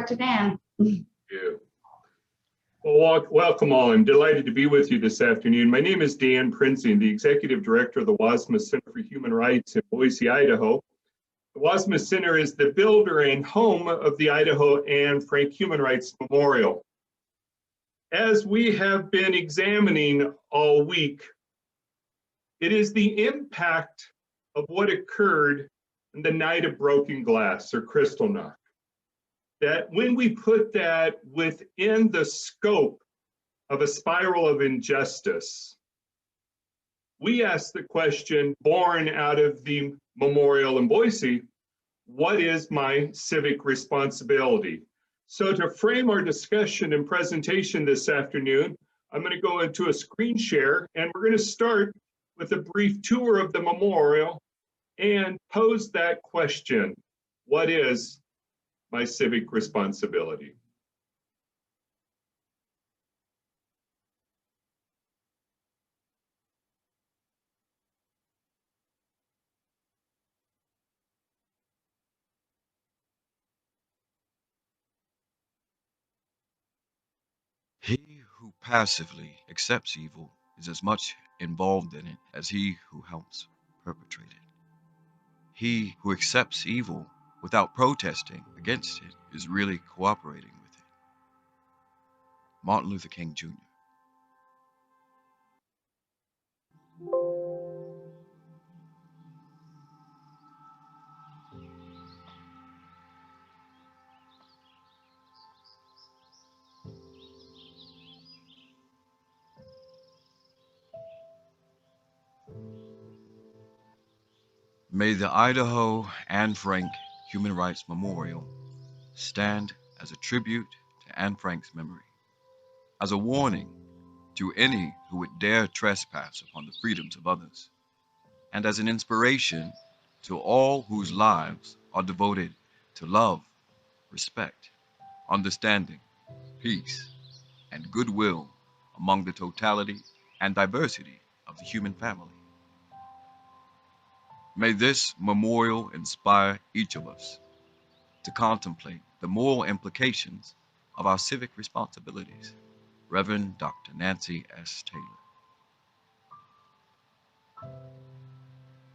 to Dan. Thank you. Well, welcome all. I'm delighted to be with you this afternoon. My name is Dan Prinzing, the Executive Director of the Wassmuth Center for Human Rights in Boise, Idaho. The Wassmuth Center is the builder and home of the Idaho Anne Frank Human Rights Memorial. As we have been examining all week, it is the impact of what occurred in the night of broken glass or Kristallnacht. That when we put that within the scope of a spiral of injustice, we ask the question born out of the memorial in Boise, what is my civic responsibility? So to frame our discussion and presentation this afternoon, I'm going to go into a screen share and we're going to start with a brief tour of the memorial and pose that question, what is my civic responsibility? He who passively accepts evil is as much involved in it as he who helps perpetrate it. He who accepts evil without protesting against it is really cooperating with it. Martin Luther King Jr. May the Idaho Anne Frank Human Rights Memorial stand as a tribute to Anne Frank's memory, as a warning to any who would dare trespass upon the freedoms of others, and as an inspiration to all whose lives are devoted to love, respect, understanding, peace, and goodwill among the totality and diversity of the human family. May this memorial inspire each of us to contemplate the moral implications of our civic responsibilities. Reverend Dr. Nancy S. Taylor.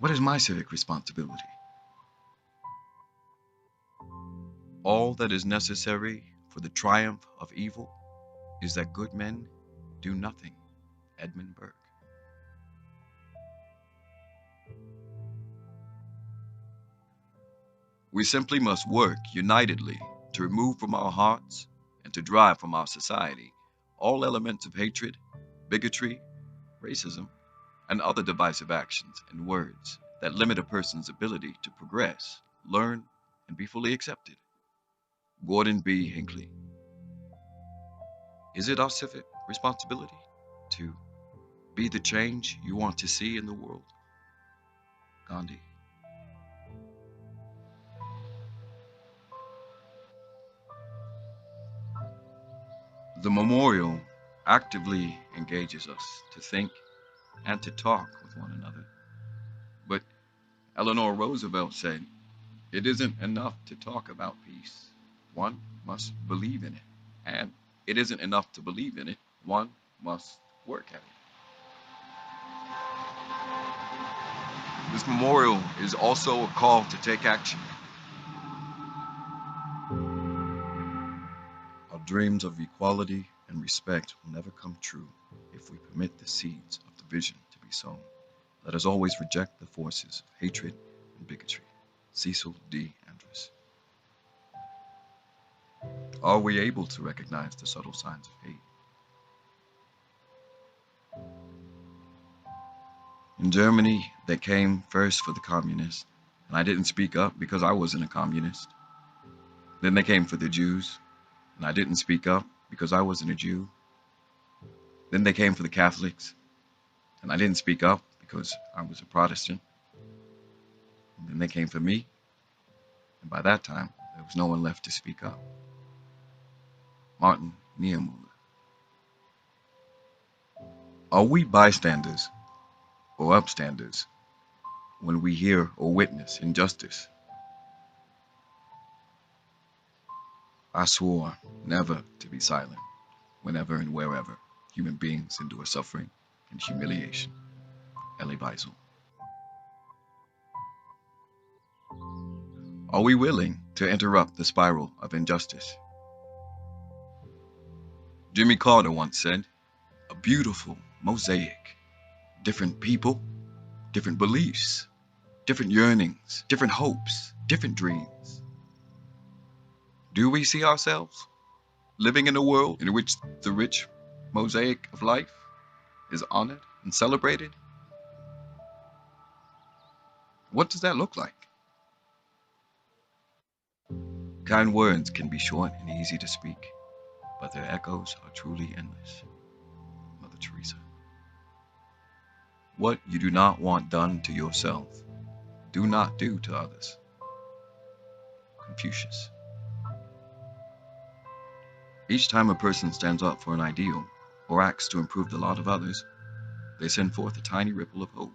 What is my civic responsibility? All that is necessary for the triumph of evil is that good men do nothing. Edmund Burke. We simply must work unitedly to remove from our hearts and to drive from our society all elements of hatred, bigotry, racism, and other divisive actions and words that limit a person's ability to progress, learn, and be fully accepted. Gordon B. Hinckley. Is it our civic responsibility to be the change you want to see in the world? Gandhi. The memorial actively engages us to think and to talk with one another. But Eleanor Roosevelt said, it isn't enough to talk about peace. One must believe in it. And it isn't enough to believe in it. One must work at it. This memorial is also a call to take action. Our dreams of equality and respect will never come true if we permit the seeds of division to be sown. Let us always reject the forces of hatred and bigotry. Cecil D. Andrus. Are we able to recognize the subtle signs of hate? In Germany, they came first for the communists, and I didn't speak up because I wasn't a communist. Then they came for the Jews, and I didn't speak up because I wasn't a Jew. Then they came for the Catholics, and I didn't speak up because I was a Protestant. And then they came for me, and by that time, there was no one left to speak up. Martin Niemöller. Are we bystanders or upstanders when we hear or witness injustice? I swore never to be silent whenever and wherever human beings endure suffering and humiliation. Elie Wiesel. Are we willing to interrupt the spiral of injustice? Jimmy Carter once said, "A beautiful mosaic. Different people, different beliefs, different yearnings, different hopes, different dreams." Do we see ourselves living in a world in which the rich mosaic of life is honored and celebrated? What does that look like? Kind words can be short and easy to speak, but their echoes are truly endless. Mother Teresa. What you do not want done to yourself, do not do to others. Confucius. Each time a person stands up for an ideal or acts to improve the lot of others, they send forth a tiny ripple of hope.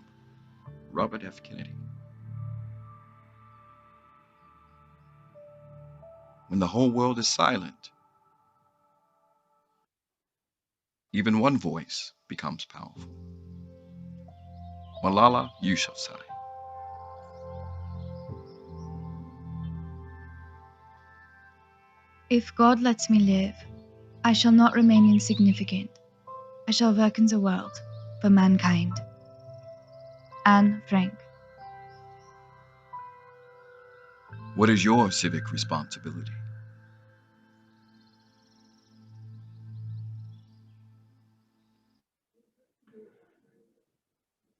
Robert F. Kennedy. When the whole world is silent, even one voice becomes powerful. Malala Yousafzai. If God lets me live, I shall not remain insignificant. I shall work in the world for mankind. Anne Frank. What is your civic responsibility?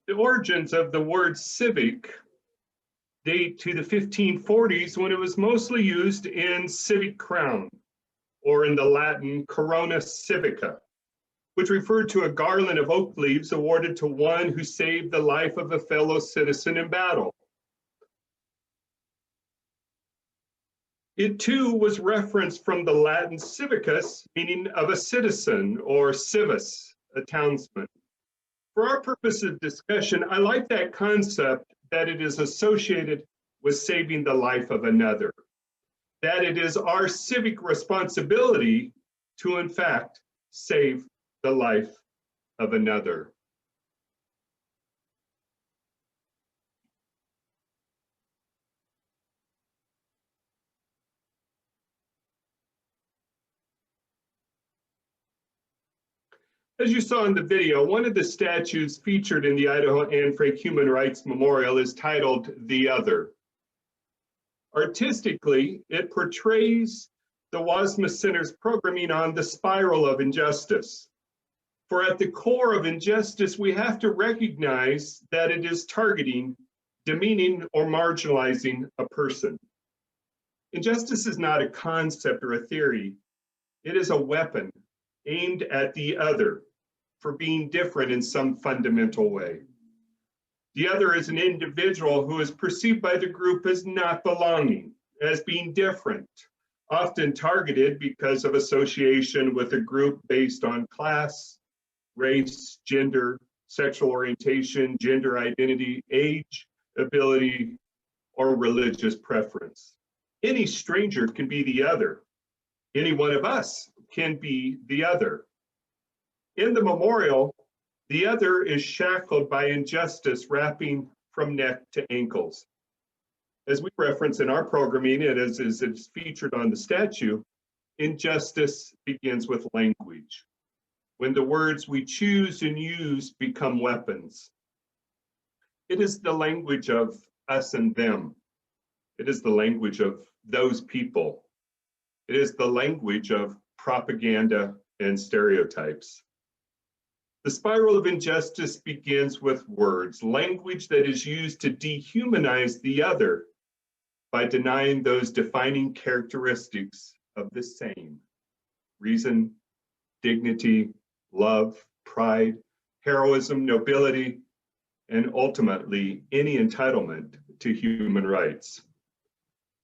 The origins of the word civic date to the 1540s when it was mostly used in civic crown, or in the Latin corona civica, which referred to a garland of oak leaves awarded to one who saved the life of a fellow citizen in battle. It too was referenced from the Latin civicus, meaning of a citizen, or civis, a townsman. For our purpose of discussion, I like that concept that it is associated with saving the life of another, that it is our civic responsibility to, in fact, save the life of another. As you saw in the video, one of the statues featured in the Idaho Anne Frank Human Rights Memorial is titled "The Other." Artistically, it portrays the Wassmuth Center's programming on the spiral of injustice. For at the core of injustice, we have to recognize that it is targeting, demeaning, or marginalizing a person. Injustice is not a concept or a theory. It is a weapon aimed at the other for being different in some fundamental way. The other is an individual who is perceived by the group as not belonging, as being different, often targeted because of association with a group based on class, race, gender, sexual orientation, gender identity, age, ability, or religious preference. Any stranger can be the other. Any one of us can be the other. In the memorial, the other is shackled by injustice wrapping from neck to ankles. As we reference in our programming, and as is featured on the statue, injustice begins with language. When the words we choose and use become weapons. It is the language of us and them. It is the language of those people. It is the language of propaganda and stereotypes. The spiral of injustice begins with words, language that is used to dehumanize the other by denying those defining characteristics of the same: reason, dignity, love, pride, heroism, nobility, and ultimately any entitlement to human rights.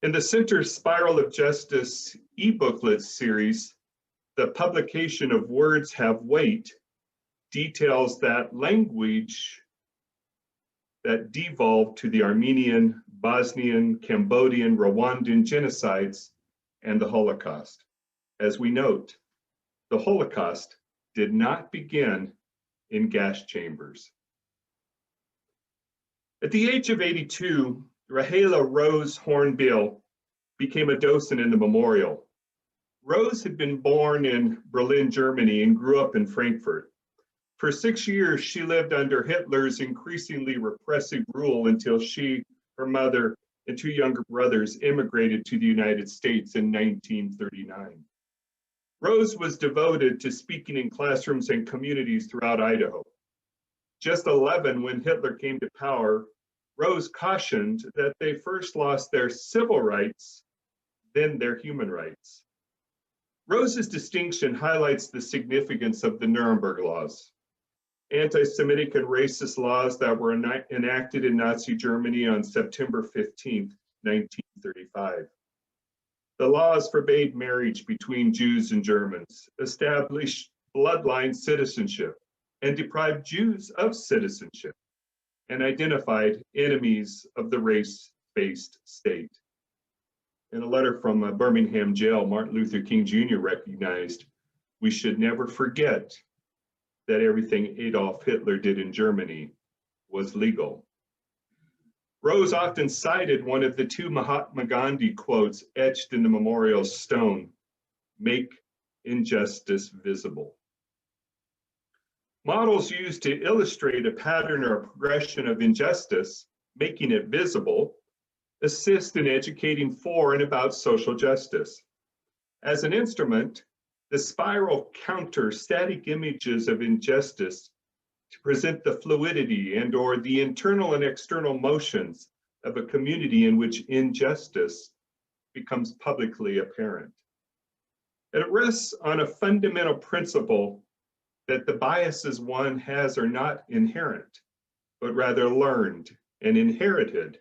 In the Center's Spiral of Justice e-booklet series, The Publication of Words Have Weight details that language that devolved to the Armenian, Bosnian, Cambodian, Rwandan genocides and the Holocaust. As we note, the Holocaust did not begin in gas chambers. At the age of 82, Rahela Rose Hornbill became a docent in the memorial. Rose had been born in Berlin, Germany, and grew up in Frankfurt. For 6 years, she lived under Hitler's increasingly repressive rule until she, her mother, and 2 younger brothers immigrated to the United States in 1939. Rose was devoted to speaking in classrooms and communities throughout Idaho. Just 11 when Hitler came to power, Rose cautioned that they first lost their civil rights, then their human rights. Rose's distinction highlights the significance of the Nuremberg laws, anti-Semitic and racist laws that were enacted in Nazi Germany on September 15, 1935. The laws forbade marriage between Jews and Germans, established bloodline citizenship, and deprived Jews of citizenship, and identified enemies of the race-based state. In a letter from a Birmingham jail, Martin Luther King Jr. recognized, "We should never forget that everything Adolf Hitler did in Germany was legal." Rose often cited one of the 2 Mahatma Gandhi quotes etched in the memorial stone, "Make injustice visible." Models used to illustrate a pattern or a progression of injustice, making it visible, assist in educating for and about social justice. As an instrument, the spiral counter static images of injustice to present the fluidity and or the internal and external motions of a community in which injustice becomes publicly apparent. It rests on a fundamental principle that the biases one has are not inherent, but rather learned and inherited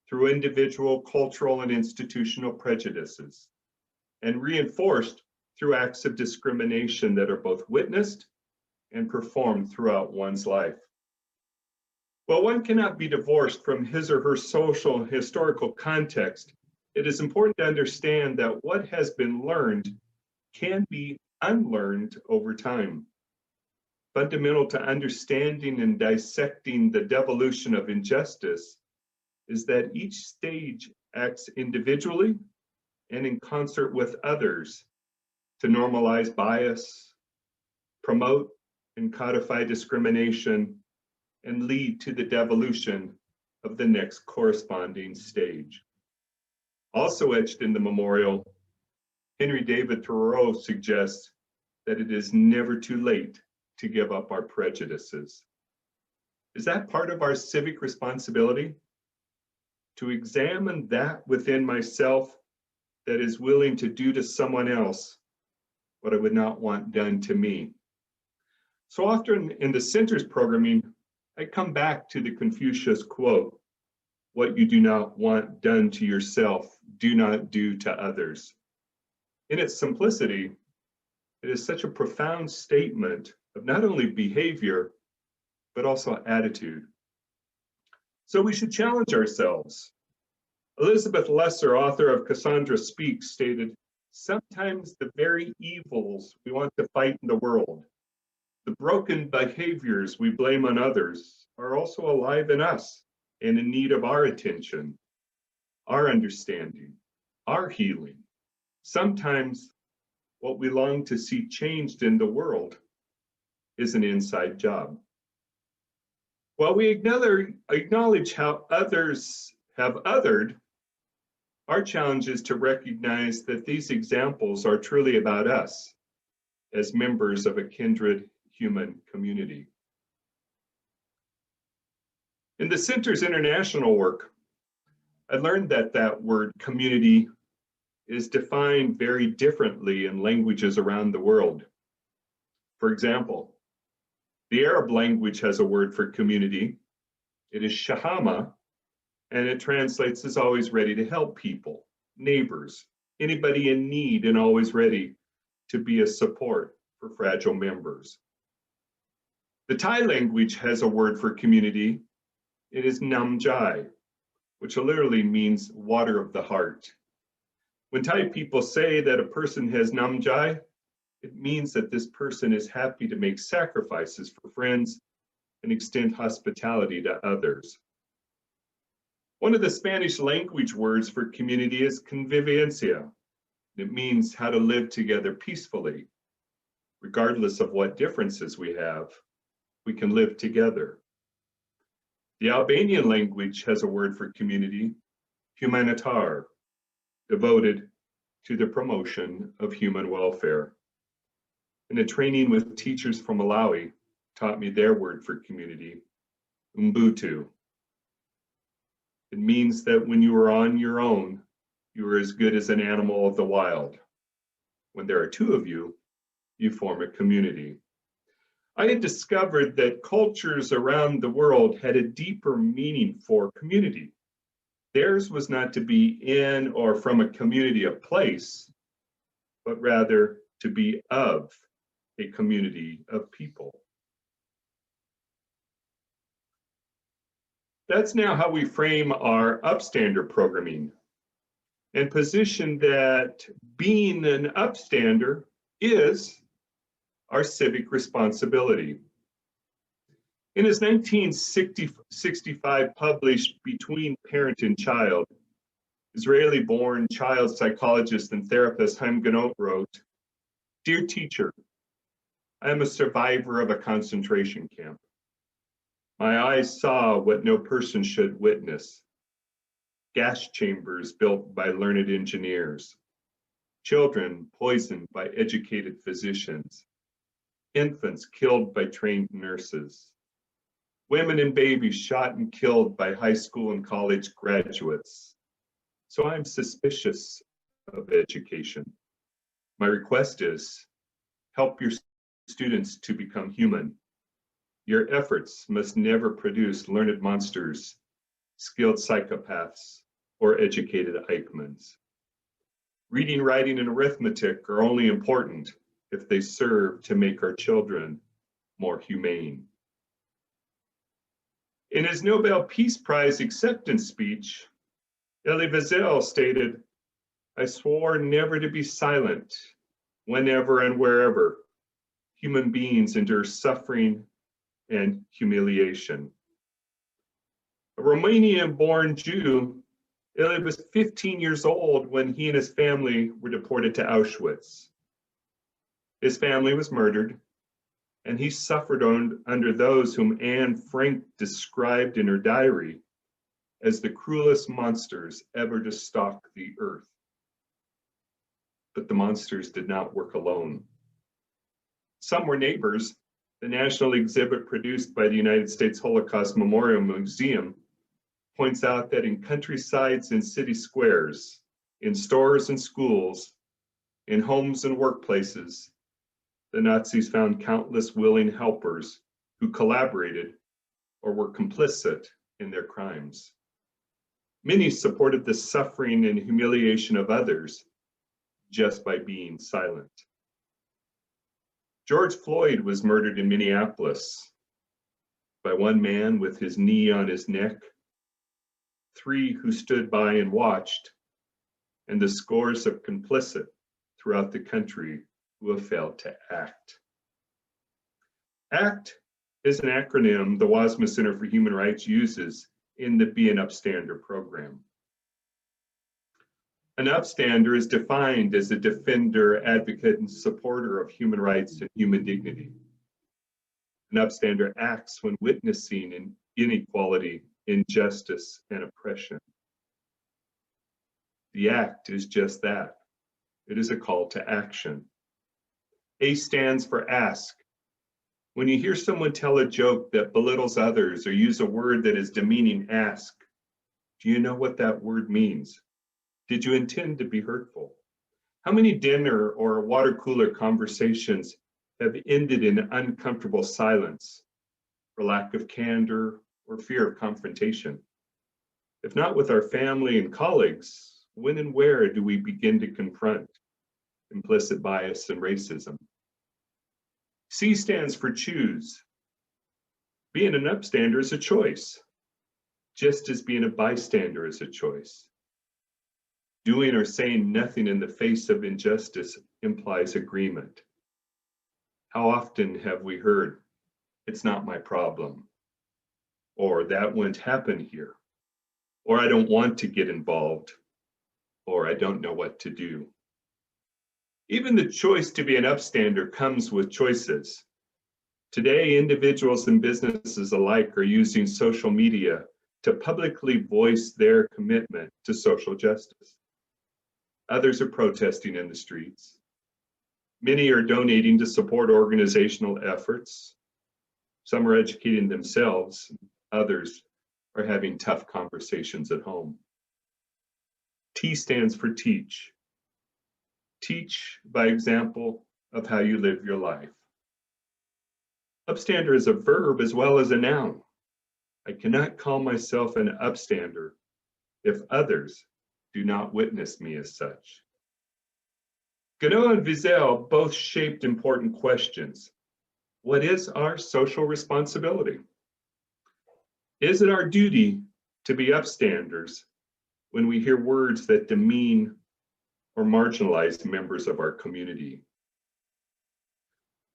through individual, cultural, and institutional prejudices, and reinforced through acts of discrimination that are both witnessed and performed throughout one's life. While one cannot be divorced from his or her social and historical context, it is important to understand that what has been learned can be unlearned over time. Fundamental to understanding and dissecting the devolution of injustice is that each stage acts individually and in concert with others to normalize bias, promote and codify discrimination, and lead to the devolution of the next corresponding stage. Also etched in the memorial, Henry David Thoreau suggests that it is never too late to give up our prejudices. Is that part of our civic responsibility? To examine that within myself that is willing to do to someone else what I would not want done to me. So often in the center's programming, I come back to the Confucius quote, "What you do not want done to yourself, do not do to others." In its simplicity, it is such a profound statement of not only behavior, but also attitude. So we should challenge ourselves. Elizabeth Lesser, author of Cassandra Speaks, stated, "Sometimes the very evils we want to fight in the world, the broken behaviors we blame on others, are also alive in us and in need of our attention, our understanding, our healing. Sometimes what we long to see changed in the world is an inside job." While we acknowledge how others have othered, our challenge is to recognize that these examples are truly about us as members of a kindred human community. In the Center's international work, I learned that that word community is defined very differently in languages around the world. For example, the Arab language has a word for community. It is shahama, and it translates as always ready to help people, neighbors, anybody in need, and always ready to be a support for fragile members. The Thai language has a word for community. It is namjai, which literally means water of the heart. When Thai people say that a person has namjai, it means that this person is happy to make sacrifices for friends and extend hospitality to others. One of the Spanish language words for community is convivencia. It means how to live together peacefully. Regardless of what differences we have, we can live together. The Albanian language has a word for community, humanitar, devoted to the promotion of human welfare. And a training with teachers from Malawi taught me their word for community, Ubuntu. It means that when you are on your own, you are as good as an animal of the wild. When there are two of you, you form a community. I had discovered that cultures around the world had a deeper meaning for community. Theirs was not to be in or from a community of place, but rather to be of a community of people. That's now how we frame our upstander programming and position that being an upstander is our civic responsibility. In his 1965 published Between Parent and Child, Israeli-born child psychologist and therapist Chaim Ganot wrote, "Dear teacher, I am a survivor of a concentration camp. My eyes saw what no person should witness. Gas chambers built by learned engineers, children poisoned by educated physicians, infants killed by trained nurses, women and babies shot and killed by high school and college graduates. So I'm suspicious of education. My request is, help your students to become human. Your efforts must never produce learned monsters, skilled psychopaths, or educated Eichmanns. Reading, writing, and arithmetic are only important if they serve to make our children more humane." In his Nobel Peace Prize acceptance speech, Elie Wiesel stated, "I swore never to be silent whenever and wherever human beings endure suffering and humiliation." A Romanian-born Jew, Elie was 15 years old when he and his family were deported to Auschwitz. His family was murdered, and he suffered under those whom Anne Frank described in her diary as the cruelest monsters ever to stalk the earth. But the monsters did not work alone. Some were neighbors. The national exhibit produced by the United States Holocaust Memorial Museum points out that in countrysides and city squares, in stores and schools, in homes and workplaces, the Nazis found countless willing helpers who collaborated or were complicit in their crimes. Many supported the suffering and humiliation of others just by being silent. George Floyd was murdered in Minneapolis by one man with his knee on his neck, 3 who stood by and watched, and the scores of complicit throughout the country who have failed to act. ACT is an acronym the Wassmuth Center for Human Rights uses in the Be an Upstander program. An upstander is defined as a defender, advocate, and supporter of human rights and human dignity. An upstander acts when witnessing inequality, injustice, and oppression. The ACT is just that. It is a call to action. A stands for ask. When you hear someone tell a joke that belittles others or use a word that is demeaning, ask, do you know what that word means? Did you intend to be hurtful? How many dinner or water cooler conversations have ended in uncomfortable silence for lack of candor or fear of confrontation? If not with our family and colleagues, when and where do we begin to confront implicit bias and racism? C stands for choose. Being an upstander is a choice, just as being a bystander is a choice. Doing or saying nothing in the face of injustice implies agreement. How often have we heard, "It's not my problem," or "That wouldn't happen here," or "I don't want to get involved," or "I don't know what to do." Even the choice to be an upstander comes with choices. Today, individuals and businesses alike are using social media to publicly voice their commitment to social justice. Others are protesting in the streets. Many are donating to support organizational efforts. Some are educating themselves. Others are having tough conversations at home. T stands for teach. Teach by example of how you live your life. Upstander is a verb as well as a noun. I cannot call myself an upstander if others do not witness me as such. Gounod and Wiesel both shaped important questions. What is our social responsibility? Is it our duty to be upstanders when we hear words that demean or marginalize members of our community?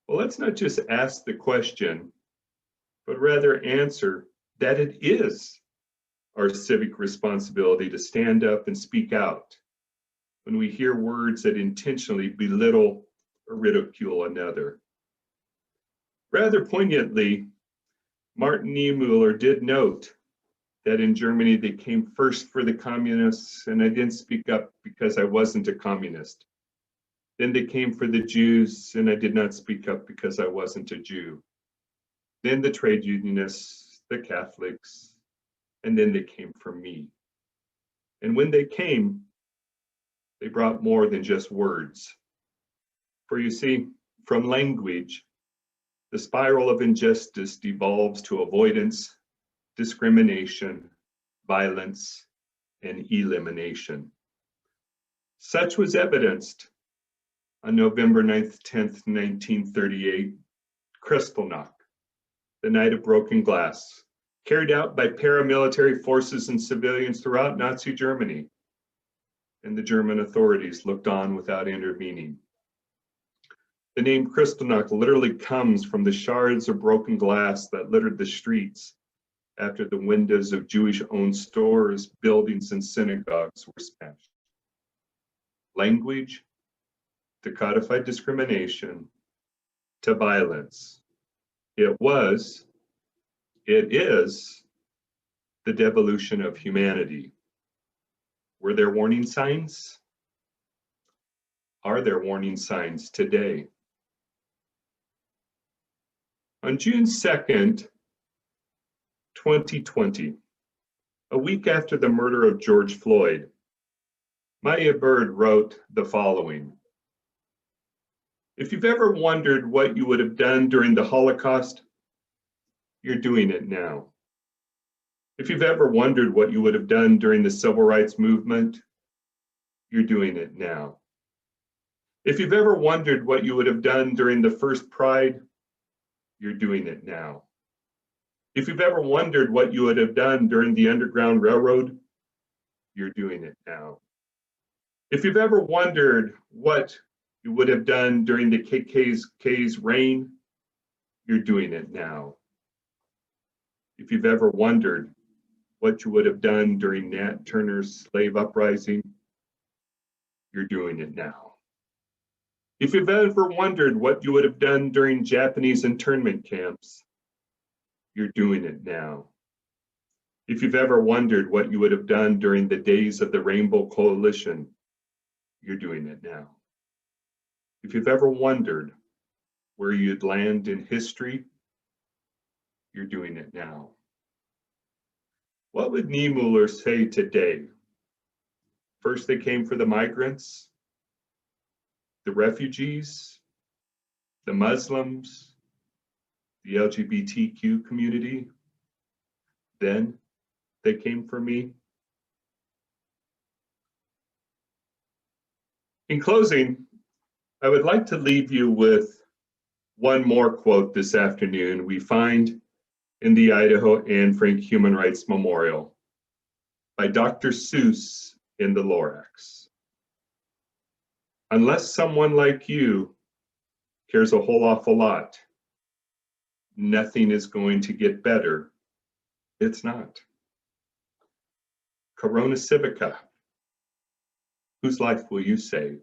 Well, let's not just ask the question, but rather answer that it is our civic responsibility to stand up and speak out when we hear words that intentionally belittle or ridicule another. Rather poignantly, Martin Niemöller did note that in Germany they came first for the communists, and I didn't speak up because I wasn't a communist. Then they came for the Jews, and I did not speak up because I wasn't a Jew. Then the trade unionists, the Catholics, and then they came for me. And when they came, they brought more than just words. For you see, from language, the spiral of injustice devolves to avoidance, discrimination, violence, and elimination. Such was evidenced on November 9th, 10th, 1938, Kristallnacht, the night of broken glass, carried out by paramilitary forces and civilians throughout Nazi Germany, and the German authorities looked on without intervening. The name Kristallnacht literally comes from the shards of broken glass that littered the streets after the windows of Jewish-owned stores, buildings, and synagogues were smashed. Language, to codified discrimination, to violence. It is the devolution of humanity. Were there warning signs? Are there warning signs today? On June 2nd, 2020, a week after the murder of George Floyd, Maya Bird wrote the following: "If you've ever wondered what you would have done during the Holocaust, you're doing it now. If you've ever wondered what you would have done during the Civil Rights Movement, you're doing it now. If you've ever wondered what you would have done during the First Pride, you're doing it now. If you've ever wondered what you would have done during the Underground Railroad, you're doing it now. If you've ever wondered what you would have done during the KKK's reign, you're doing it now. If you've ever wondered what you would have done during Nat Turner's slave uprising, you're doing it now. If you've ever wondered what you would have done during Japanese internment camps, you're doing it now. If you've ever wondered what you would have done during the days of the Rainbow Coalition, you're doing it now. If you've ever wondered where you'd land in history, you're doing it now." What would Niemöller say today? First, they came for the migrants, the refugees, the Muslims, the LGBTQ community. Then they came for me. In closing, I would like to leave you with one more quote this afternoon we find in the Idaho Anne Frank Human Rights Memorial by Dr. Seuss in the Lorax. Unless someone like you cares a whole awful lot, nothing is going to get better. It's not. Corona Civica, whose life will you save?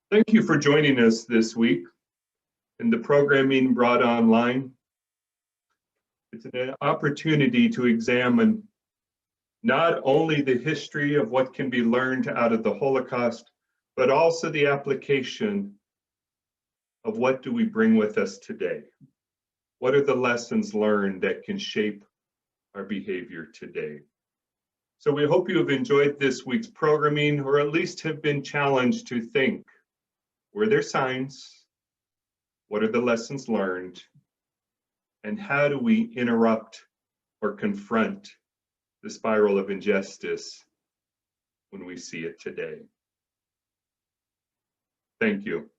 Thank you for joining us this week in the programming brought online. It's an opportunity to examine not only the history of what can be learned out of the Holocaust, but also the application of what do we bring with us today? What are the lessons learned that can shape our behavior today? So we hope you have enjoyed this week's programming, or at least have been challenged to think, were there signs? What are the lessons learned? And how do we interrupt or confront the spiral of injustice when we see it today? Thank you.